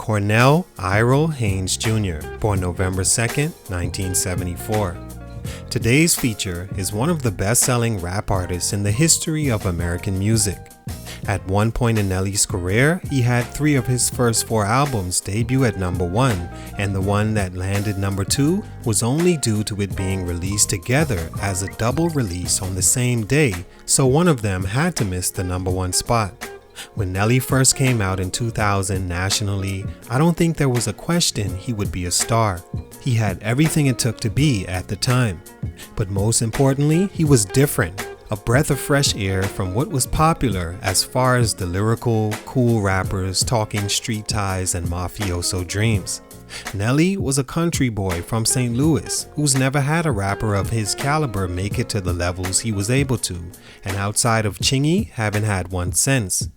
Cornell Iro Haynes Jr., born November 2nd, 1974. Today's feature is one of the best-selling rap artists in the history of American music. At one point in Nelly's career, he had 3 of his first 4 albums debut at number 1, and the one that landed number 2 was only due to it being released together as a double release on the same day, so one of them had to miss the number 1 spot. When Nelly first came out in 2000 nationally, I don't think there was a question he would be a star. He had everything it took to be at the time. But most importantly, he was different. A breath of fresh air from what was popular as far as the lyrical, cool rappers talking street ties and mafioso dreams. Nelly was a country boy from St. Louis who's never had a rapper of his caliber make it to the levels he was able to, and outside of Chingy, haven't had one since.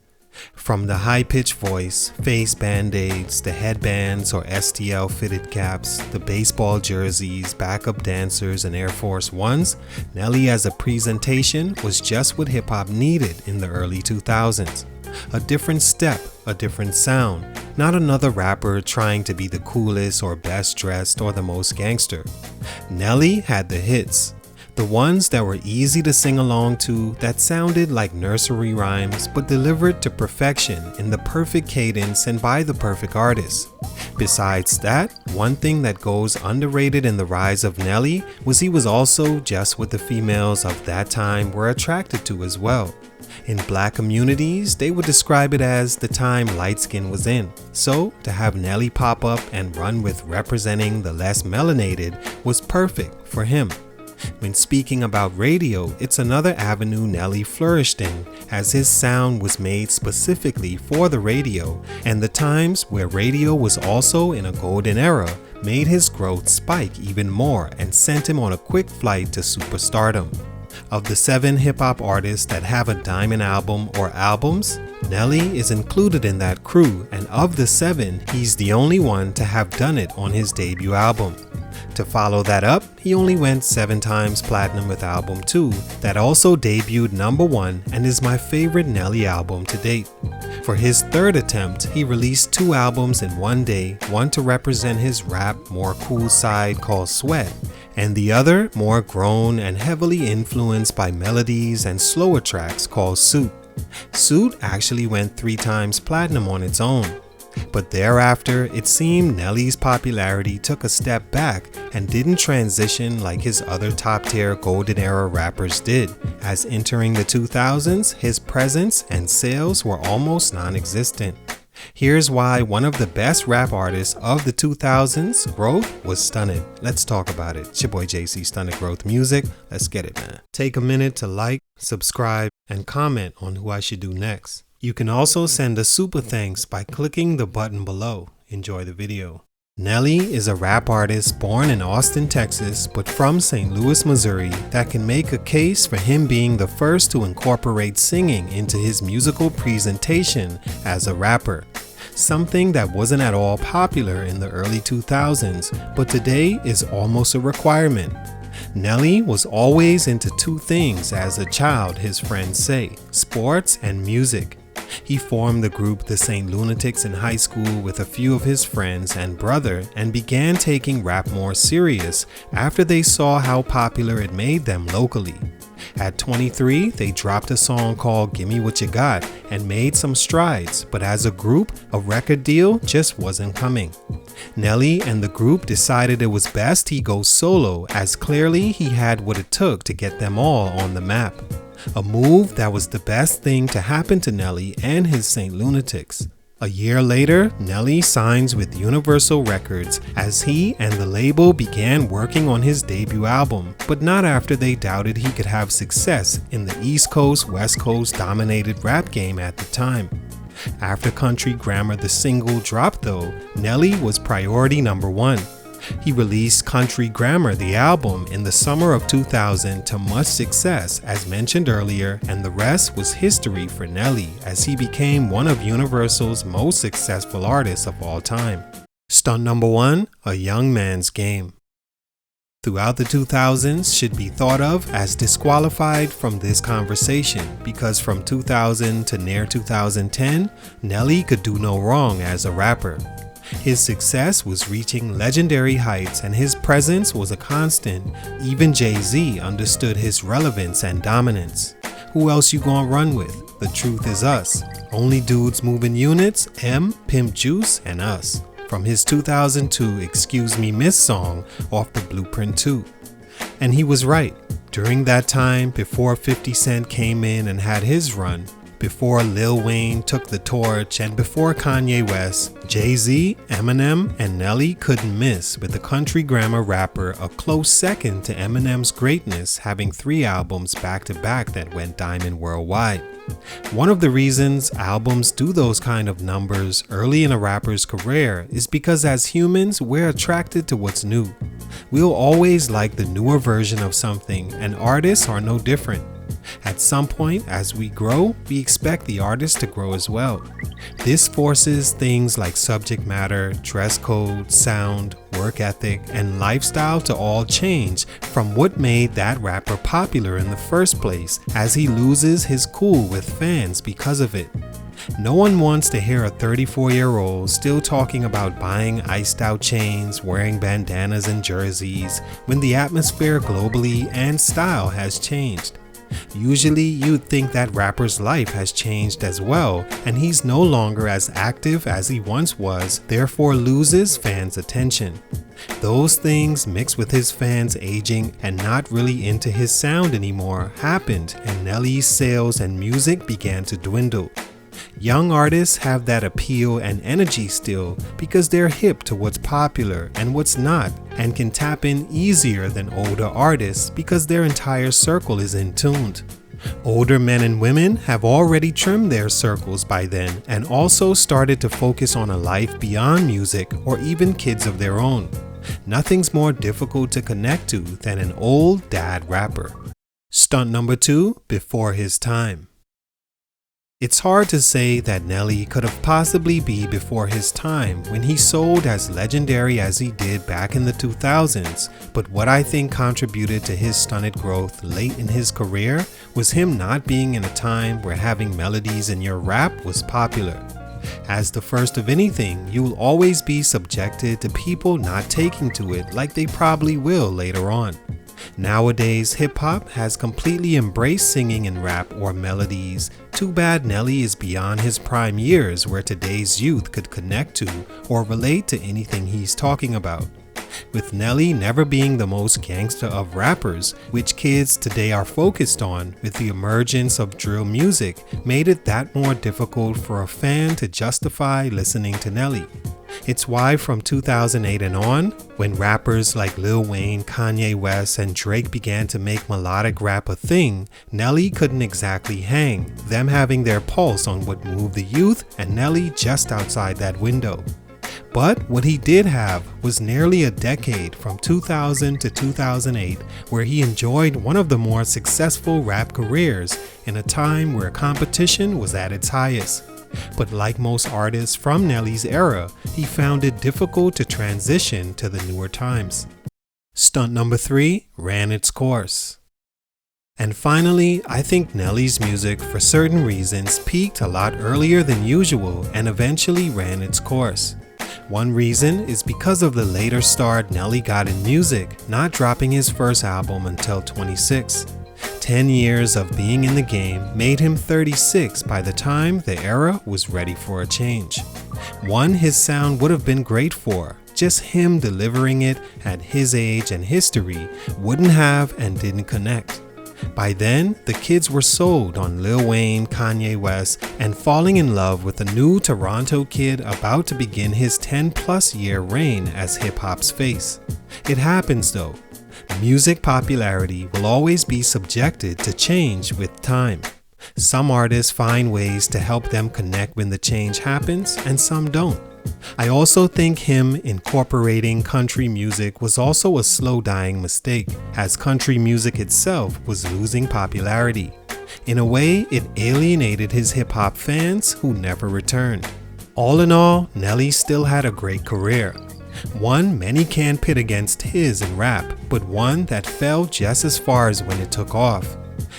From the high-pitched voice, face band-aids, the headbands or STL fitted caps, the baseball jerseys, backup dancers, and Air Force Ones, Nelly as a presentation was just what hip-hop needed in the early 2000s. A different step, a different sound, not another rapper trying to be the coolest or best dressed or the most gangster. Nelly had the hits. The ones that were easy to sing along to, that sounded like nursery rhymes but delivered to perfection in the perfect cadence and by the perfect artist. Besides that, one thing that goes underrated in the rise of Nelly was he was also just what the females of that time were attracted to as well. In black communities, they would describe it as the time light skin was in. So, to have Nelly pop up and run with representing the less melanated was perfect for him. When speaking about radio, it's another avenue Nelly flourished in, as his sound was made specifically for the radio, and the times where radio was also in a golden era made his growth spike even more and sent him on a quick flight to superstardom. Of the 7 hip-hop artists that have a diamond album or albums, Nelly is included in that crew, and of the 7, he's the only one to have done it on his debut album. To follow that up, he only went 7 times platinum with album 2 that also debuted number 1 and is my favorite Nelly album to date. For his 3rd attempt, he released 2 albums in one day, one to represent his rap more cool side called Sweat, and the other more grown and heavily influenced by melodies and slower tracks called Suit. Suit actually went 3 times platinum on its own. But thereafter, it seemed Nelly's popularity took a step back and didn't transition like his other top-tier golden era rappers did, as entering the 2000s, his presence and sales were almost non-existent. Here's why one of the best rap artists of the 2000s, Growth, was stunted. Let's talk about it. It's your boy JC, Stunted Growth Music. Let's get it, man. Take a minute to like, subscribe, and comment on who I should do next. You can also send a super thanks by clicking the button below. Enjoy the video. Nelly is a rap artist born in Austin, Texas, but from St. Louis, Missouri, that can make a case for him being the first to incorporate singing into his musical presentation as a rapper. Something that wasn't at all popular in the early 2000s, but today is almost a requirement. Nelly was always into 2 things as a child, his friends say: sports and music. He formed the group The St. Lunatics in high school with a few of his friends and brother and began taking rap more serious after they saw how popular it made them locally. At 23, they dropped a song called Gimme What You Got and made some strides, but as a group, a record deal just wasn't coming. Nelly and the group decided it was best he go solo, as clearly he had what it took to get them all on the map. A move that was the best thing to happen to Nelly and his St. Lunatics. A year later, Nelly signs with Universal Records as he and the label began working on his debut album, but not after they doubted he could have success in the East Coast, West Coast dominated rap game at the time. After Country Grammar the single dropped though, Nelly was priority number 1. He released Country Grammar the album in the summer of 2000 to much success as mentioned earlier, and the rest was history for Nelly as he became one of Universal's most successful artists of all time. Stunt number 1, A Young Man's Game. Throughout the 2000s should be thought of as disqualified from this conversation because from 2000 to near 2010, Nelly could do no wrong as a rapper. His success was reaching legendary heights and his presence was a constant. Even Jay-Z understood his relevance and dominance. Who else you gonna run with? The truth is us. Only dudes moving units, M, Pimp Juice, and us. From his 2002 Excuse Me Miss song off the Blueprint 2. And he was right. During that time, before 50 Cent came in and had his run, before Lil Wayne took the torch, and before Kanye West, Jay-Z, Eminem, and Nelly couldn't miss, with the country grammar rapper a close second to Eminem's greatness, having 3 albums back-to-back that went diamond worldwide. One of the reasons albums do those kind of numbers early in a rapper's career is because as humans, we're attracted to what's new. We'll always like the newer version of something, and artists are no different. At some point, as we grow, we expect the artist to grow as well. This forces things like subject matter, dress code, sound, work ethic, and lifestyle to all change from what made that rapper popular in the first place, as he loses his cool with fans because of it. No one wants to hear a 34-year-old still talking about buying iced out chains, wearing bandanas and jerseys, when the atmosphere globally and style has changed. Usually you'd think that rapper's life has changed as well, and he's no longer as active as he once was, therefore loses fans' attention. Those things mixed with his fans aging and not really into his sound anymore happened, and Nelly's sales and music began to dwindle. Young artists have that appeal and energy still because they're hip to what's popular and what's not, and can tap in easier than older artists because their entire circle is in tuned. Older men and women have already trimmed their circles by then and also started to focus on a life beyond music or even kids of their own. Nothing's more difficult to connect to than an old dad rapper. Stunt number 2, before his time. It's hard to say that Nelly could have possibly been before his time when he sold as legendary as he did back in the 2000s, but what I think contributed to his stunted growth late in his career was him not being in a time where having melodies in your rap was popular. As the first of anything, you'll always be subjected to people not taking to it like they probably will later on. Nowadays, hip-hop has completely embraced singing and rap or melodies. Too bad Nelly is beyond his prime years where today's youth could connect to or relate to anything he's talking about. With Nelly never being the most gangster of rappers, which kids today are focused on, with the emergence of drill music, made it that more difficult for a fan to justify listening to Nelly. It's why from 2008 and on, when rappers like Lil Wayne, Kanye West, and Drake began to make melodic rap a thing, Nelly couldn't exactly hang, them having their pulse on what moved the youth and Nelly just outside that window. But what he did have was nearly a decade from 2000 to 2008 where he enjoyed one of the more successful rap careers in a time where competition was at its highest. But like most artists from Nelly's era, he found it difficult to transition to the newer times. Stunt number 3 ran its course. And finally, I think Nelly's music for certain reasons peaked a lot earlier than usual and eventually ran its course. One reason is because of the later start Nelly got in music, not dropping his first album until 26. 10 years of being in the game made him 36 by the time the era was ready for a change. One his sound would have been great for, just him delivering it at his age and history wouldn't have and didn't connect. By then, the kids were sold on Lil Wayne, Kanye West, and falling in love with a new Toronto kid about to begin his 10-plus year reign as hip-hop's face. It happens though. Music popularity will always be subjected to change with time. Some artists find ways to help them connect when the change happens, and some don't. I also think him incorporating country music was also a slow-dying mistake, as country music itself was losing popularity. In a way, it alienated his hip-hop fans who never returned. All in all, Nelly still had a great career. One many can't pit against his in rap, but one that fell just as far as when it took off.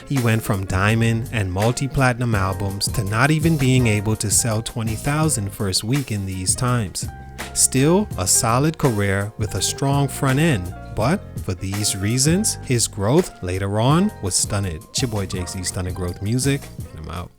He went from diamond and multi-platinum albums to not even being able to sell 20,000 first week in these times. Still a solid career with a strong front end, but for these reasons, his growth later on was stunted. It's your boy JC, Stunted Growth Music, and I'm out.